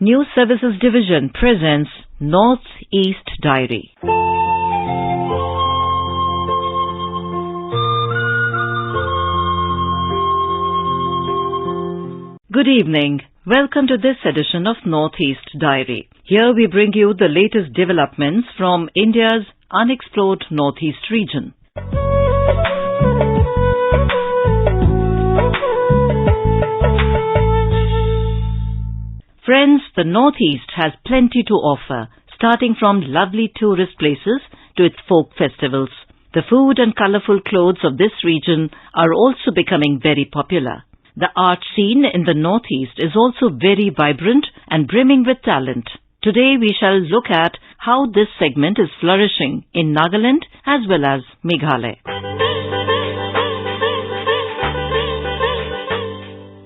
News Services Division presents Northeast Diary. Good evening. Welcome to this edition of Northeast Diary. Here we bring you the latest developments from India's unexplored Northeast region. Friends, the Northeast has plenty to offer, starting from lovely tourist places to its folk festivals. The food and colorful clothes of this region are also becoming very popular. The art scene in the Northeast is also very vibrant and brimming with talent. Today we shall look at how this segment is flourishing in Nagaland as well as Meghalaya.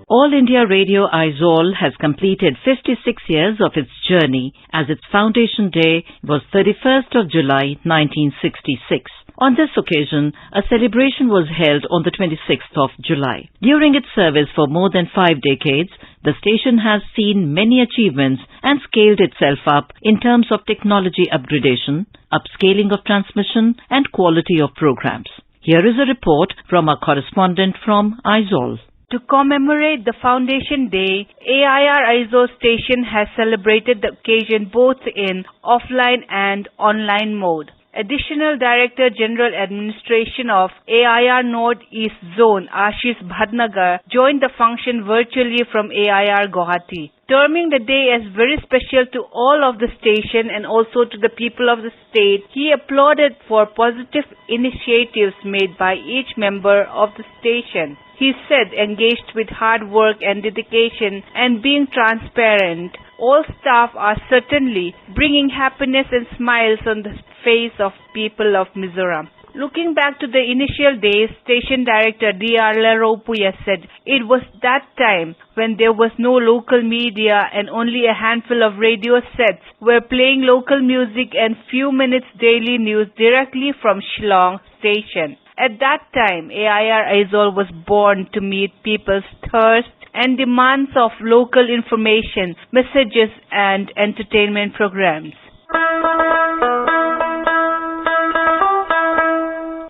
All India Radio Aizawl has completed 56 years of its journey, as its foundation day was 31st of July 1966. On this occasion, a celebration was held on the 26th of July. During its service for more than 5 decades, the station has seen many achievements and scaled itself up in terms of technology upgradation, upscaling of transmission and quality of programs. Here is a report from our correspondent from Aizawl. To commemorate the Foundation Day, AIR Aizawl station has celebrated the occasion both in offline and online mode. Additional Director General Administration of AIR North East Zone, Ashish Bhatnagar, joined the function virtually from AIR Guwahati, terming the day as very special to all of the station and also to the people of the state. He applauded for positive initiatives made by each member of the station. He said, engaged with hard work and dedication and being transparent, all staff are certainly bringing happiness and smiles on the face of people of Mizoram. Looking back to the initial days, Station Director D.R. Laropuya said it was that time when there was no local media and only a handful of radio sets were playing local music and few minutes daily news directly from Shillong station. At that time, AIR Aizawl was born to meet people's thirst and demands of local information, messages and entertainment programs.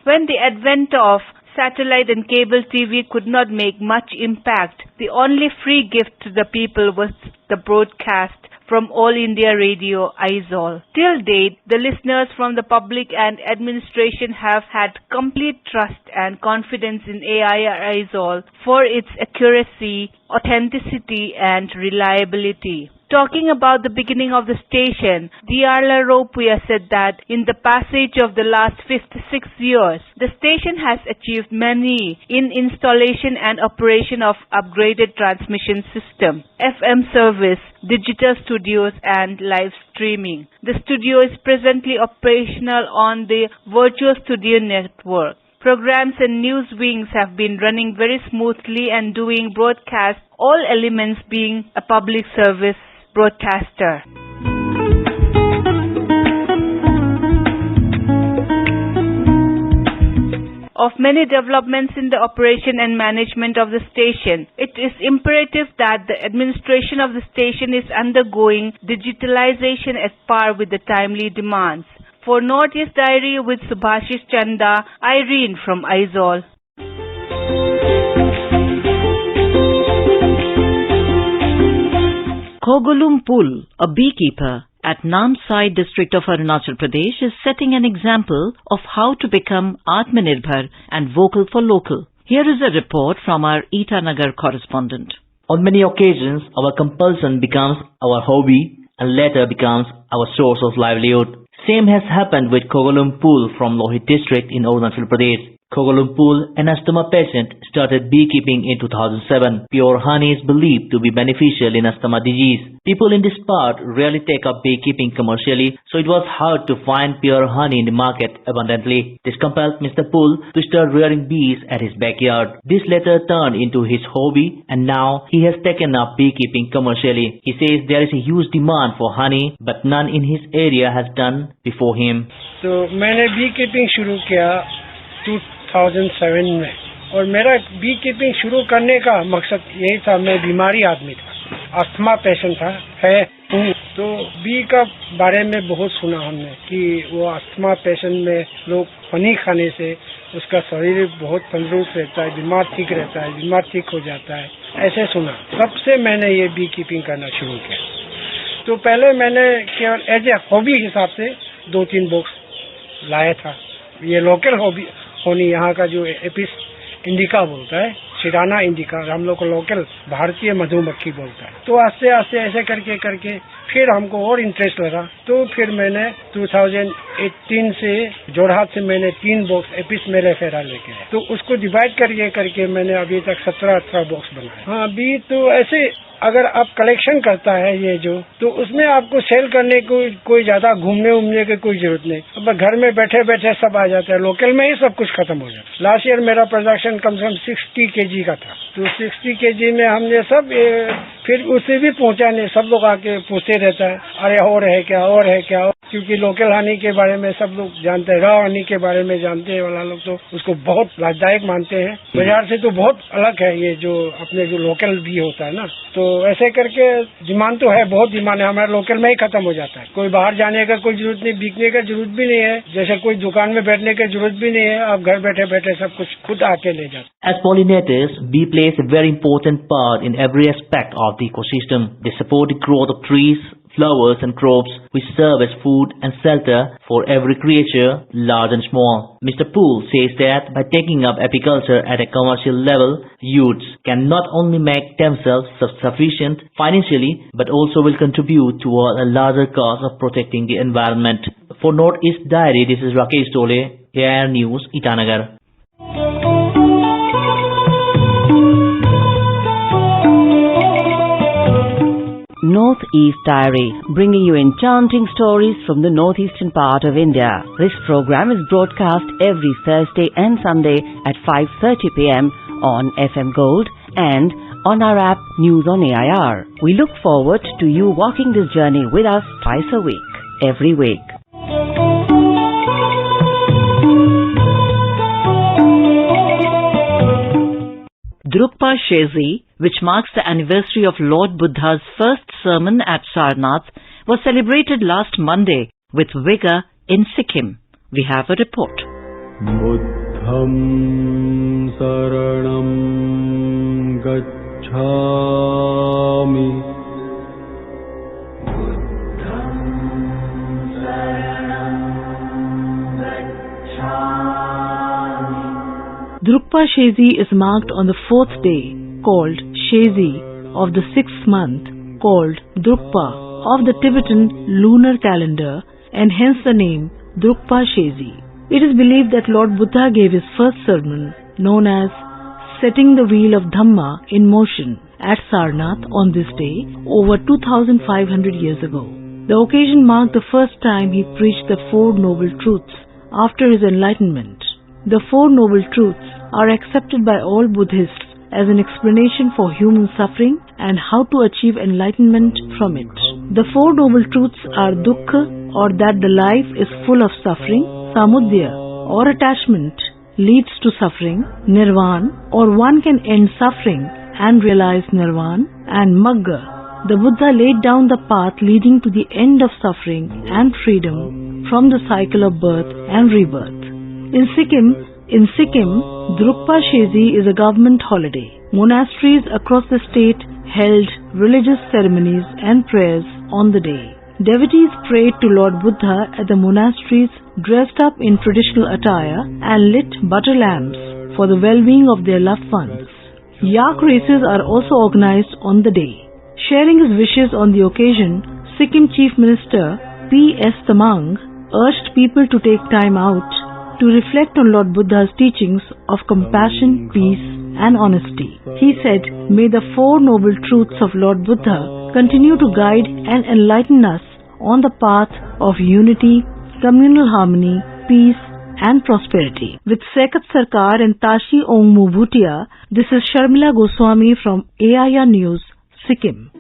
When the advent of satellite and cable TV could not make much impact, the only free gift to the people was the broadcast from All India Radio Aizawl. Till date, the listeners from the public and administration have had complete trust and confidence in AIR Aizawl for its accuracy, authenticity and reliability. Talking about the beginning of the station, D.R. Laropuya said that in the passage of the last 56 years, the station has achieved many in installation and operation of upgraded transmission system, FM service, digital studios and live streaming. The studio is presently operational on the Virtual Studio Network. Programs and news wings have been running very smoothly and doing broadcast, all elements being a public service broadcaster. Of many developments in the operation and management of the station, it is imperative that the administration of the station is undergoing digitalization at par with the timely demands. For Northeast Diary with Subhashish Chanda, Irene from Aizawl. Khogolum Pul, a beekeeper at Namsai district of Arunachal Pradesh, is setting an example of how to become Atmanirbhar and vocal for local. Here is a report from our Itanagar correspondent. On many occasions, our compulsion becomes our hobby and later becomes our source of livelihood. Same has happened with Khogolum Pul from Lohit district in Arunachal Pradesh. Khogolum Pul, an asthma patient, started beekeeping in 2007. Pure honey is believed to be beneficial in asthma disease. People in this part rarely take up beekeeping commercially, so it was hard to find pure honey in the market abundantly. This compelled Mr. Pul to start rearing bees at his backyard. This later turned into his hobby and now he has taken up beekeeping commercially. He says there is a huge demand for honey, but none in his area has done before him. So, मैंने beekeeping शुरू किया 2007 में और मेरा B keeping शुरू करने का मकसद यही था। मैं बीमारी आदमी था, अस्थमा पेशेंट था है हूँ। तो बी का बारे में बहुत सुना हमने कि वो अस्थमा पेशेंट में लोग हनी खाने से उसका शरीर बहुत तंदुरुस्त रहता है, बीमार ठीक रहता है, बीमार ठीक हो जाता है, ऐसे सुना। तब से मैंने ये बी कीपिंग करना शुरू किया। तो पहले मैंने केवल एज ए हॉबी हिसाब से 2-3 बॉक्स लाया था। ये लोकल हॉबी होनी, यहाँ का जो एपिस इंडिका बोलता है, शिराना इंडिका, हम लोग को लोकल भारतीय मधुमक्खी बोलता है। तो आस्ते आस्ते ऐसे करके करके फिर हमको और इंटरेस्ट लगा। तो फिर मैंने 2018 से जोरहाट से मैंने 3 बॉक्स एपिस मेले फेरा लेके आया। तो उसको डिवाइड करके करके मैंने अभी तक 17-18 बॉक्स बनाए। हाँ, अभी तो ऐसे अगर आप कलेक्शन करता है ये जो, तो उसमें आपको सेल करने को कोई ज्यादा घूमने उमने की कोई जरूरत नहीं। अब घर में बैठे बैठे सब आ जाता है, लोकल में ही सब कुछ खत्म हो जाता है। लास्ट ईयर मेरा प्रोडक्शन कम से कम 60 kg का था। तो 60 kg में हमने सब फिर उसे भी पहुंचाने, सब लोग आके पूछते रहता है, अरे और है क्या, और है क्या, क्योंकि लोकल हनी के बारे में सब लोग जानते हैं, रॉ हनी के बारे में जानते हैं वाला लोग तो उसको बहुत लाभदायक मानते हैं। बाजार से तो बहुत अलग है ये जो अपने जो लोकल भी होता है ना। तो ऐसे करके डिमांड तो है, बहुत डिमांड है, हमारे लोकल में ही खत्म हो जाता है। कोई बाहर जाने का कोई जरूरत नहीं, बिकने का जरूरत भी नहीं है, जैसे कोई दुकान में बैठने की जरूरत भी नहीं है, आप घर बैठे बैठे सब कुछ खुद आके ले जाते। As pollinators, bee plays a very important part in every aspect of the ecosystem. They support the growth of trees, flowers and crops, which serve as food and shelter for every creature, large and small. Mr. Poole says that by taking up apiculture at a commercial level, youths can not only make themselves self-sufficient financially, but also will contribute toward a larger cause of protecting the environment. For Northeast Diary, this is Rakesh Tole, AIR News, Itanagar. Northeast Diary, bringing you enchanting stories from the northeastern part of India. This program is broadcast every Thursday and Sunday at 5:30 p.m. on FM Gold and on our app News on AIR. We look forward to you walking this journey with us twice a week, every week. Drukpa Shezi, which marks the anniversary of Lord Buddha's first sermon at Sarnath, was celebrated last Monday with vigor in Sikkim. We have a report. Buddham saranam gacchami. Buddham saranam gacchami. Drukpa Shezi is marked on the 4th day, called Shezi, of the 6th month, called Drukpa, of the Tibetan lunar calendar, and hence the name Drukpa Shezi. It is believed that Lord Buddha gave his first sermon, known as Setting the Wheel of Dhamma in Motion, at Sarnath on this day, over 2,500 years ago. The occasion marked the first time he preached the Four Noble Truths after his enlightenment. The Four Noble Truths are accepted by all Buddhists as an explanation for human suffering and how to achieve enlightenment from it. The Four Noble Truths are Dukkha, or that the life is full of suffering; Samudaya, or attachment, leads to suffering; Nirvana, or one can end suffering and realize Nirvana; and Magga, the Buddha laid down the path leading to the end of suffering and freedom from the cycle of birth and rebirth. In Sikkim, Drukpa Shezi is a government holiday. Monasteries across the state held religious ceremonies and prayers on the day. Devotees prayed to Lord Buddha at the monasteries dressed up in traditional attire and lit butter lamps for the well-being of their loved ones. Yak races are also organized on the day. Sharing his wishes on the occasion, Sikkim Chief Minister P.S. Tamang urged people to take time out to reflect on Lord Buddha's teachings of compassion, peace and honesty. He said, "May the Four Noble Truths of Lord Buddha continue to guide and enlighten us on the path of unity, communal harmony, peace and prosperity." With Sekat Sarkar and Tashi Ongmu Bhutia, this is Sharmila Goswami from AIR News, Sikkim.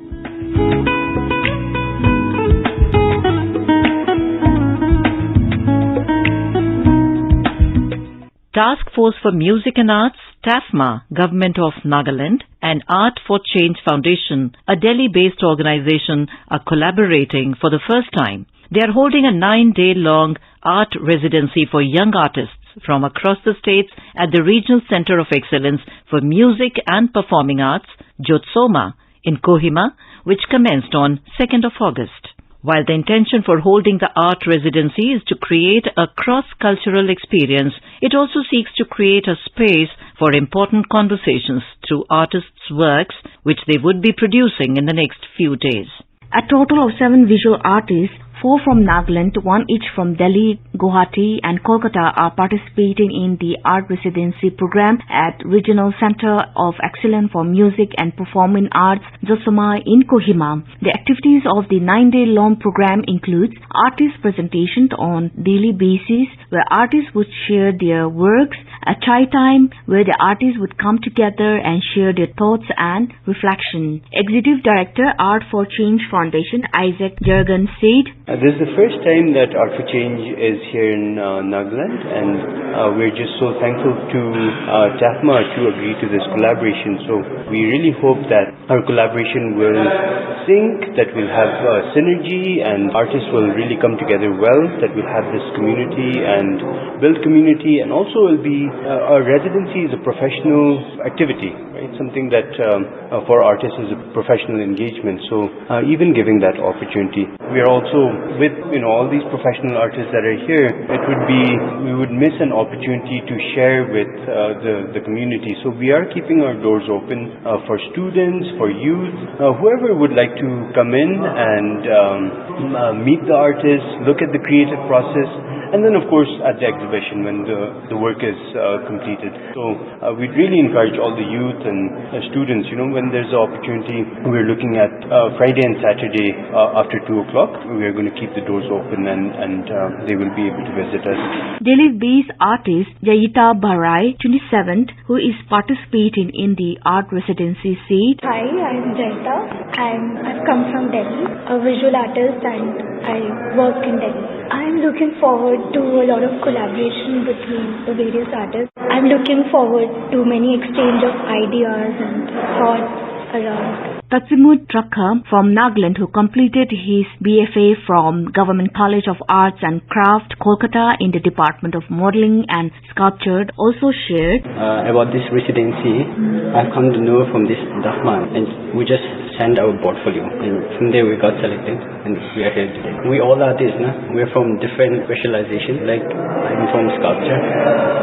Task Force for Music and Arts TAFMA, Government of Nagaland, and Art for Change Foundation, a Delhi-based organization, are collaborating for the first time. They are holding a 9-day-long art residency for young artists from across the states at the Regional Center of Excellence for Music and Performing Arts, Jotsoma, in Kohima, which commenced on 2nd of August. While the intention for holding the art residency is to create a cross-cultural experience, it also seeks to create a space for important conversations through artists' works, which they would be producing in the next few days. A total of 7 visual artists, 4 from Nagaland, 1 each from Delhi, Guwahati and Kolkata, are participating in the art residency program at Regional Center of Excellence for Music and Performing Arts, Jotsoma in Kohima. The activities of the 9-day-long program includes artist presentations on daily basis where artists would share their works, a chai time where the artists would come together and share their thoughts and reflection. Executive Director, Art for Change Foundation, Isaac Jurgen said, This is the first time that Art for Change is here in Nagaland, and we're just so thankful to TAFMA to agree to this collaboration. So we really hope that our collaboration will sync, that we'll have synergy, and artists will really come together well, that we'll have this community and build community, and also will be our residency is a professional activity, right? Something that for artists is a professional engagement. So even giving that opportunity, we are also with all these professional artists that are here, we would miss an opportunity to share with the community. So we are keeping our doors open for students, for youth, whoever would like to come in and meet the artists, look at the creative process, and then of course at the exhibition when the work is completed. So we'd really encourage all the youth and students, when there's an opportunity, we're looking at Friday and Saturday after 2 o'clock. We are going to keep the doors open and they will be able to visit us. Delhi-based artist Jayita Barai, 27th, who is participating in the art residency, said, Hi, I'm Jayita. I've come from Delhi, a visual artist, and I work in Delhi. I'm looking forward to a lot of collaboration between the various artists. I'm looking forward to many exchange of ideas and thoughts around. Tatsimud Trakha from Nagaland, who completed his BFA from Government College of Arts and Craft, Kolkata, in the Department of Modeling and Sculpture, also shared about this residency. I've come to know from this Dahman, and we just sent our portfolio, and from there we got selected, and we are here today. We all artists, we're from different specializations. Like I'm from sculpture,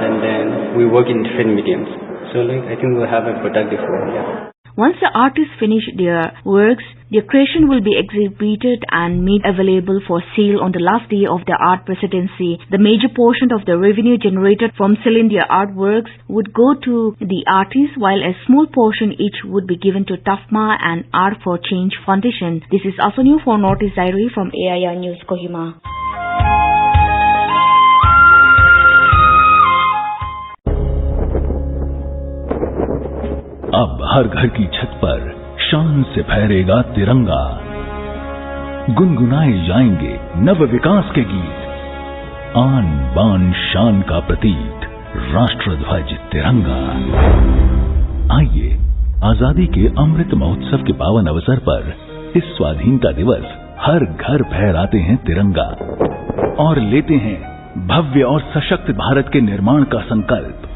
and then we work in different mediums. So I think we'll have a productive work. Yeah. Once the artists finish their works, their creation will be exhibited and made available for sale on the last day of the art residency. The major portion of the revenue generated from selling their artworks would go to the artists, while a small portion each would be given to TAFMA and Art for Change Foundation. This is Asanu for Notice Diary from AIR News, Kohima. अब हर घर की छत पर शान से फहरेगा तिरंगा, गुनगुनाए जाएंगे नव विकास के गीत, आन बान शान का प्रतीक राष्ट्रध्वज तिरंगा। आइए आजादी के अमृत महोत्सव के पावन अवसर पर इस स्वाधीनता दिवस हर घर फहराते हैं तिरंगा और लेते हैं भव्य और सशक्त भारत के निर्माण का संकल्प।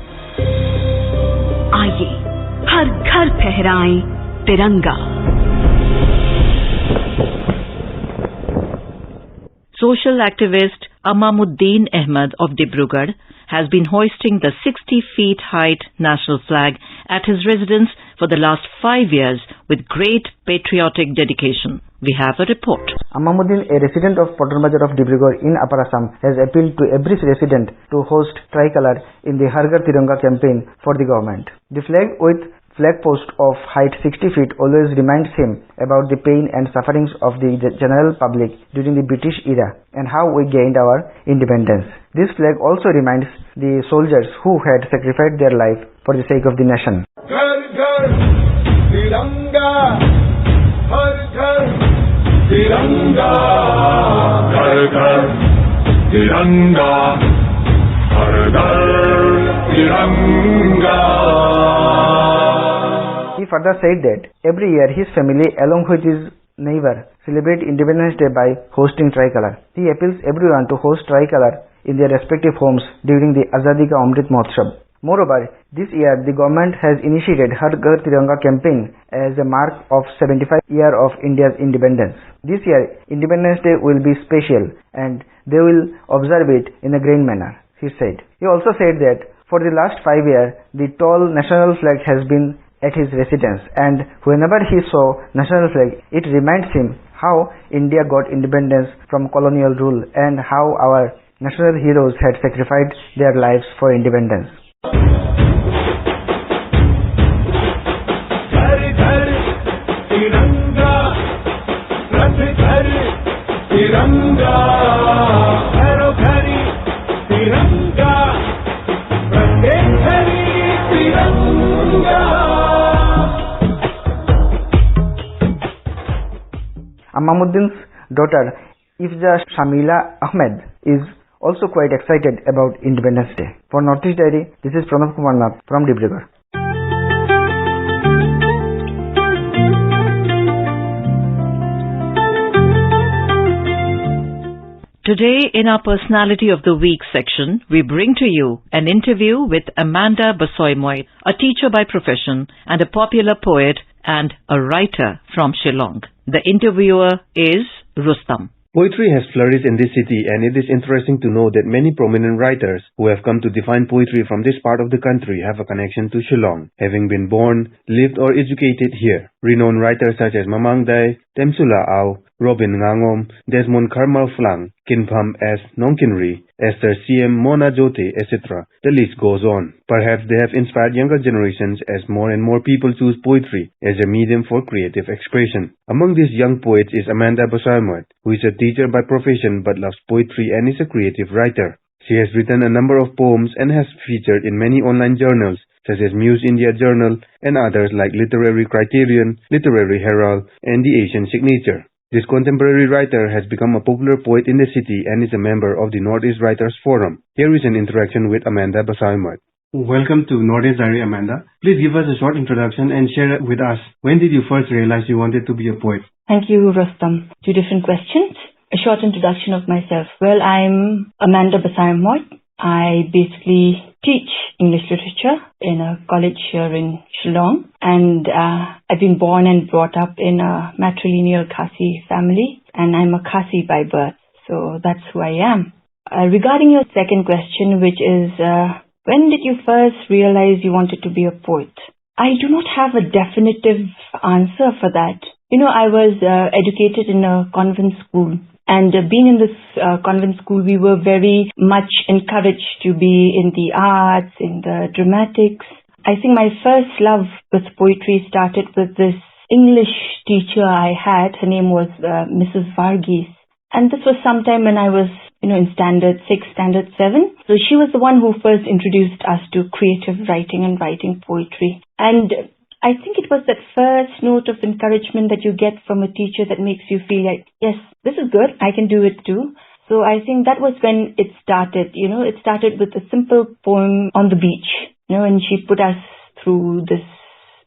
आइए हर घर फहराएं तिरंगा। Social activist Amamuddin Ahmed of Dibrugarh has been hoisting the 60 feet height national flag at his residence for the last 5 years with great patriotic dedication. We have a report. Amamuddin, a resident of Potton Bazar of Dibrugarh in Upper Assam, has appealed to every resident to host tricolor in the Har Ghar Tiranga campaign for the government. The flag with flag post of height 60 feet always reminds him about the pain and sufferings of the general public during the British era and how we gained our independence. This flag also reminds the soldiers who had sacrificed their life for the sake of the nation. Ghar ghar tiranga, har ghar tiranga, ghar ghar tiranga, har ghar Tiranga. He further said that every year his family along with his neighbor celebrate Independence Day by hosting tricolor. He appeals everyone to host tricolor in their respective homes during the Azadi Ka Amrit Mahotsav. Moreover, this year the government has initiated Har Ghar Tiranga campaign as a mark of 75 years of India's independence. This year Independence Day will be special and they will observe it in a grand manner, he said. He also said that for the last 5 years the tall national flag has been at his residence, and whenever he saw national flag, it reminds him how India got independence from colonial rule and how our national heroes had sacrificed their lives for independence. Ghar ghar Tiranga, rath ghar Tiranga, gharo ghari Tiranga, pratyek ghari Tiranga. Amamuddin's daughter Ifja Shamila Ahmed is also quite excited about Independence Day. For Northeast Diary, this is Pranav Kumar Nath from Dibrugarh. Today, in our Personality of the Week section, we bring to you an interview with Amanda Basoymoy, a teacher by profession and a popular poet and a writer from Shillong. The interviewer is Rustam. Poetry has flourished in this city, and it is interesting to know that many prominent writers who have come to define poetry from this part of the country have a connection to Shillong, having been born, lived or educated here. Renowned writers such as Mamang Dai, Temsula Au, Robin Ngangom, Desmond Karmal Flang, Kinpham S. Nongkinri, Esther C.M. Mona Jote, etc. The list goes on. Perhaps they have inspired younger generations as more and more people choose poetry as a medium for creative expression. Among these young poets is Amanda Basoymoy, who is a teacher by profession but loves poetry and is a creative writer. She has written a number of poems and has featured in many online journals such as Muse India Journal and others like Literary Criterion, Literary Herald, and The Asian Signature. This contemporary writer has become a popular poet in the city and is a member of the Northeast Writers Forum. Here is an interaction with Amanda Basoymoy. Welcome to Northeast Diary, Amanda. Please give us a short introduction and share with us, when did you first realize you wanted to be a poet? Thank you, Rustam. Two different questions. A short introduction of myself. Well, I'm Amanda Basoymoy. I basically teach English literature in a college here in Shillong, and I've been born and brought up in a matrilineal Khasi family, and I'm a Khasi by birth, so that's who I am. Regarding your second question, which is when did you first realize you wanted to be a poet? I do not have a definitive answer for that. You know, I was educated in a convent school. And being in this convent school, we were very much encouraged to be in the arts, in the dramatics. I think my first love with poetry started with this English teacher I had. Her name was Mrs. Varghese. And this was sometime when I was, in standard 6, standard 7. So she was the one who first introduced us to creative writing and writing poetry. And I think it was that first note of encouragement that you get from a teacher that makes you feel like, yes, this is good, I can do it too. So I think that was when it started, it started with a simple poem on the beach, and she put us through this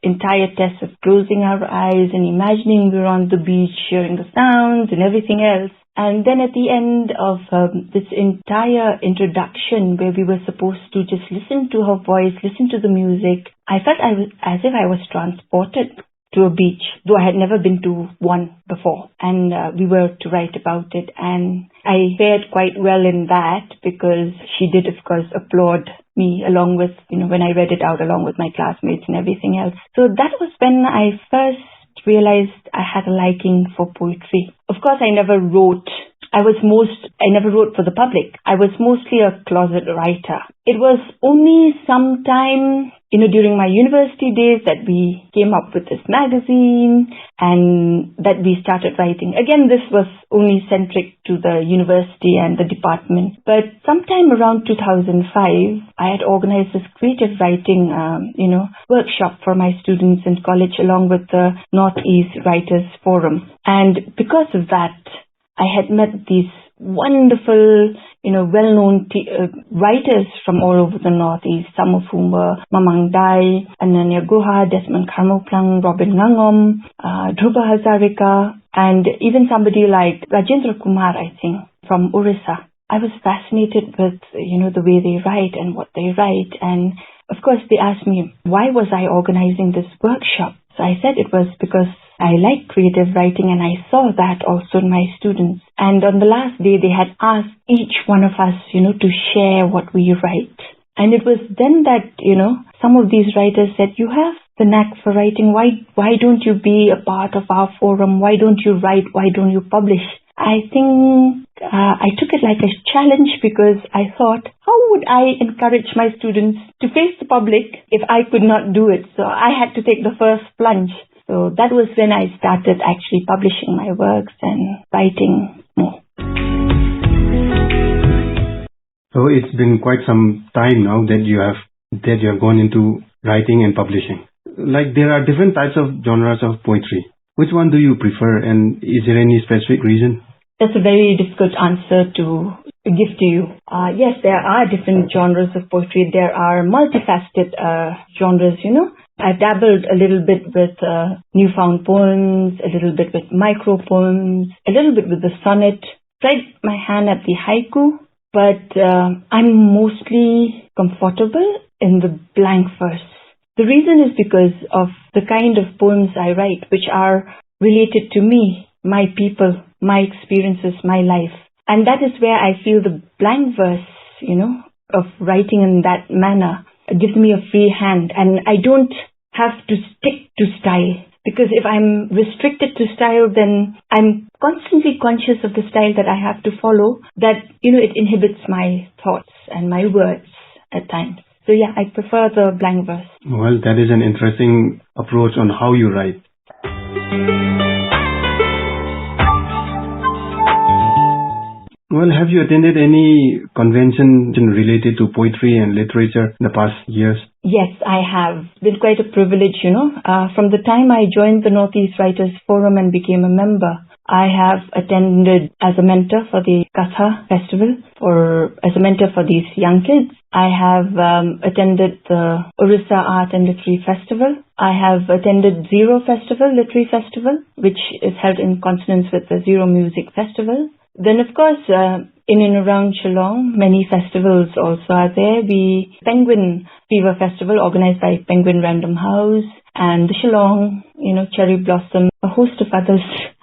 entire test of closing our eyes and imagining we were on the beach, hearing the sounds and everything else. And then at the end of this entire introduction where we were supposed to just listen to her voice, listen to the music, I felt as if I was transported to a beach, though I had never been to one before. And we were to write about it. And I fared quite well in that because she did, of course, applaud me along with, when I read it out along with my classmates and everything else. So that was when I first realized I had a liking for poetry. Of course, I never wrote. I never wrote for the public. I was mostly a closet writer. It was only sometime, during my university days that we came up with this magazine and that we started writing. Again, this was only centric to the university and the department. But sometime around 2005, I had organized this creative writing, workshop for my students in college along with the Northeast Writers Forum. And because of that, I had met these wonderful well-known writers from all over the Northeast, some of whom were Mamang Dai, Ananya Guha, Desmond Karmoplang, Robin Ngangom, Dhruva Hazarika, and even somebody like Rajendra Kumar, I think, from Orissa. I was fascinated with, the way they write and what they write. And of course, they asked me, why was I organizing this workshop? So I said it was because I like creative writing and I saw that also in my students. And on the last day, they had asked each one of us, to share what we write. And it was then that, some of these writers said, you have the knack for writing. Why don't you be a part of our forum? Why don't you write? Why don't you publish? I think I took it like a challenge because I thought, how would I encourage my students to face the public if I could not do it? So I had to take the first plunge. So that was when I started actually publishing my works and writing more. So it's been quite some time now that you have gone into writing and publishing. Like there are different types of genres of poetry. Which one do you prefer, and is there any specific reason? That's a very difficult answer to give to you. Yes, there are different genres of poetry. There are multifaceted genres, I've dabbled a little bit with newfound poems, a little bit with micro poems, a little bit with the sonnet, tried my hand at the haiku, but I'm mostly comfortable in the blank verse. The reason is because of the kind of poems I write, which are related to me, my people, my experiences, my life. And that is where I feel the blank verse, of writing in that manner gives me a free hand. And I don't have to stick to style. Because if I'm restricted to style, then I'm constantly conscious of the style that I have to follow, that, it inhibits my thoughts and my words at times. So yeah, I prefer the blank verse. Well, that is an interesting approach on how you write. Well, have you attended any convention related to poetry and literature in the past years? Yes, I have. It's been quite a privilege, From the time I joined the Northeast Writers Forum and became a member, I have attended as a mentor for the Katha Festival, or as a mentor for these young kids. I have attended the Orissa Art and Literary Festival. I have attended Zero Festival, Literary Festival, which is held in consonance with the Zero Music Festival. Then, of course, in and around Shillong, many festivals also are there. The Penguin Fever Festival, organized by Penguin Random House, and the Shillong, Cherry Blossom, a host of others.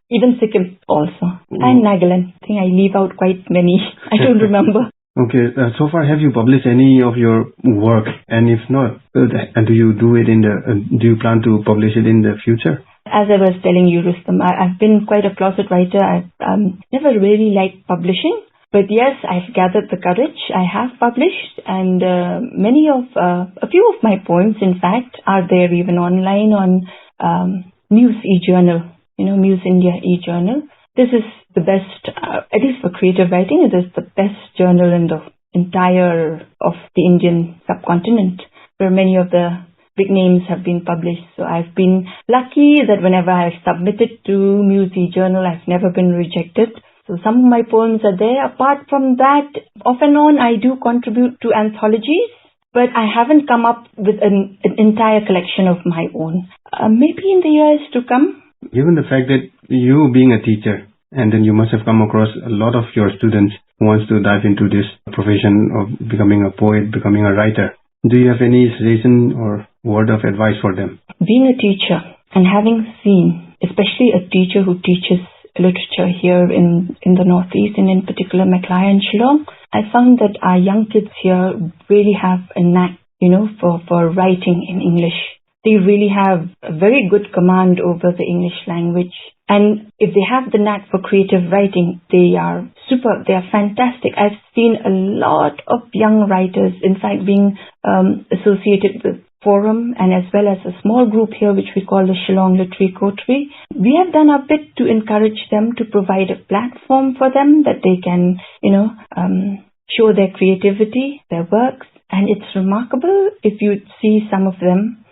Even Sikkim also. And Nagaland. I think I leave out quite many. I don't remember. Okay, so far have you published any of your work? And if not, do you do you plan to publish it in the future? As I was telling you, Rustam, I've been quite a closet writer. I've never really liked publishing. But yes, I've gathered the courage. I have published, and a few of my poems, in fact, are there even online on Muse e-journal. Muse India e-journal. This is the best, at least for creative writing, it is the best journal in the entire of the Indian subcontinent, where many of the big names have been published. So I've been lucky that whenever I've submitted to Muse e-journal, I've never been rejected. So some of my poems are there. Apart from that, off and on, I do contribute to anthologies, but I haven't come up with an entire collection of my own. Maybe in the years to come. Given the fact that you being a teacher, and then you must have come across a lot of your students who wants to dive into this profession of becoming a poet, becoming a writer. Do you have any suggestion or word of advice for them? Being a teacher and having seen, especially a teacher who teaches literature here in the Northeast, and in particular Meklai and Shillong, I found that our young kids here really have a knack, for writing in English. They really have a very good command over the English language. And if they have the knack for creative writing, they are superb. They are fantastic. I've seen a lot of young writers, in fact, being associated with Forum, and as well as a small group here which we call the Shillong Literary Coterie. We have done our bit to encourage them, to provide a platform for them that they can, show their creativity, their works. And it's remarkable if you see some of them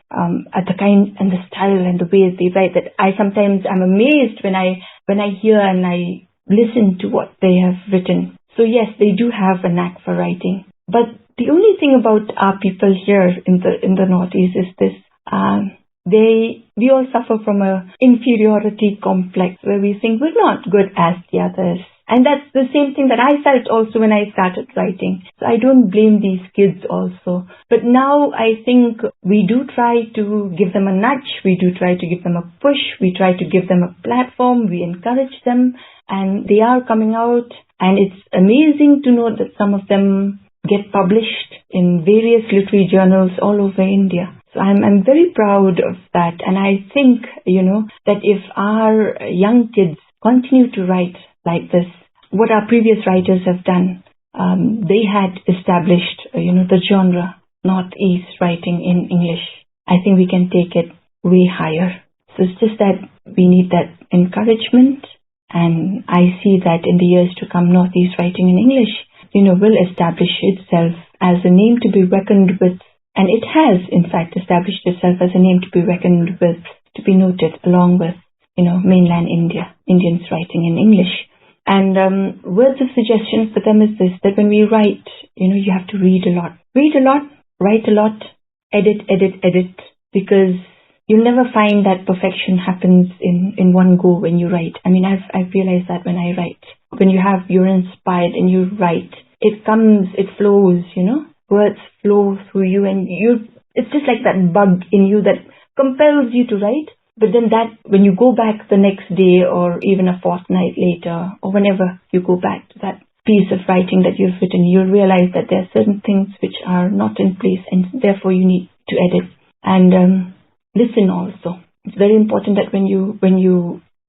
at the kind and the style and the way they write, that I sometimes am amazed when I hear and I listen to what they have written. So yes, they do have a knack for writing. But the only thing about our people here in the Northeast is this, we all suffer from a inferiority complex where we think we're not good as the others. And that's the same thing that I felt also when I started writing. So I don't blame these kids also. But now I think we do try to give them a nudge. We do try to give them a push. We try to give them a platform. We encourage them. And they are coming out. And it's amazing to know that some of them get published in various literary journals all over India. So I'm very proud of that. And I think, that if our young kids continue to write like this, what our previous writers have done, they had established, the genre, Northeast writing in English. I think we can take it way higher. So it's just that we need that encouragement. And I see that in the years to come, Northeast writing in English, will establish itself as a name to be reckoned with. And it has, in fact, established itself as a name to be reckoned with, to be noted along with, mainland India, Indians writing in English. And words of suggestion for them is this, that when we write, you have to read a lot. Read a lot, write a lot, edit, because you'll never find that perfection happens in one go when you write. I mean, I've realized that when I write. When you're inspired and you write, it comes, it flows, Words flow through you and it's just like that bug in you that compels you to write. But then when you go back the next day or even a fortnight later or whenever you go back to that piece of writing that you've written, you'll realize that there are certain things which are not in place and therefore you need to edit. And listen also. It's very important that when you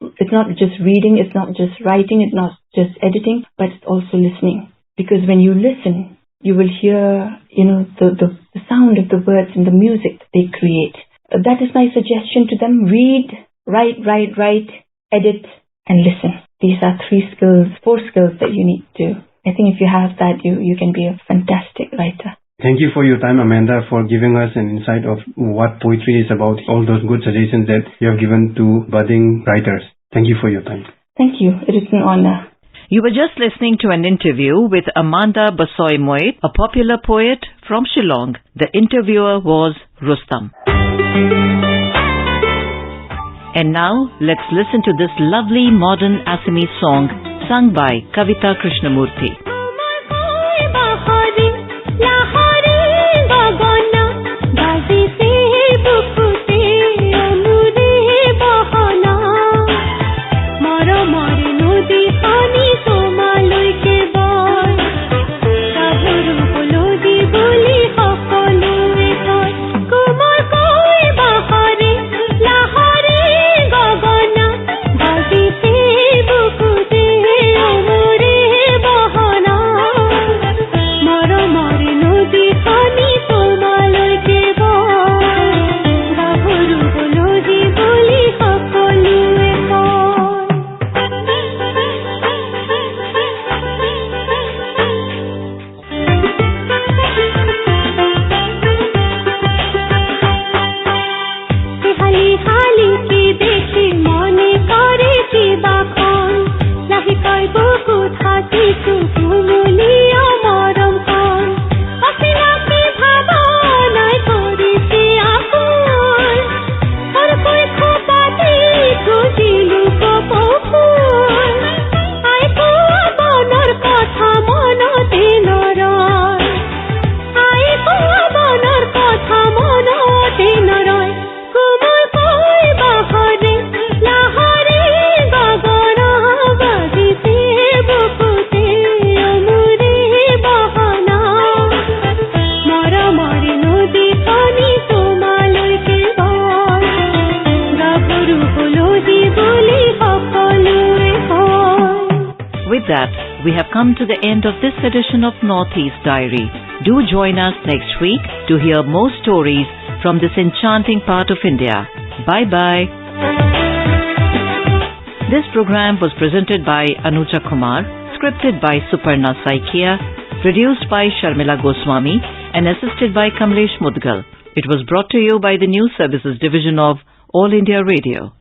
it's not just reading, it's not just writing, it's not just editing, but it's also listening. Because when you listen, you will hear, the sound of the words and the music that they create. That is my suggestion to them. Read, write, edit, and listen. These are 4 skills that you need to. I think if you have that, you can be a fantastic writer. Thank you for your time, Amanda, for giving us an insight of what poetry is about, all those good suggestions that you have given to budding writers. Thank you for your time. Thank you. It is an honor. You were just listening to an interview with Amanda Basoy Moit, a popular poet from Shillong. The interviewer was Rustam. And now, let's listen to this lovely modern Assamese song sung by Kavita Krishnamurthy. With that, we have come to the end of this edition of Northeast Diary. Do join us next week to hear more stories from this enchanting part of India. Bye-bye. This program was presented by Anuja Kumar, scripted by Suparna Saikia, produced by Sharmila Goswami, and assisted by Kamlesh Mudgal. It was brought to you by the News Services Division of All India Radio.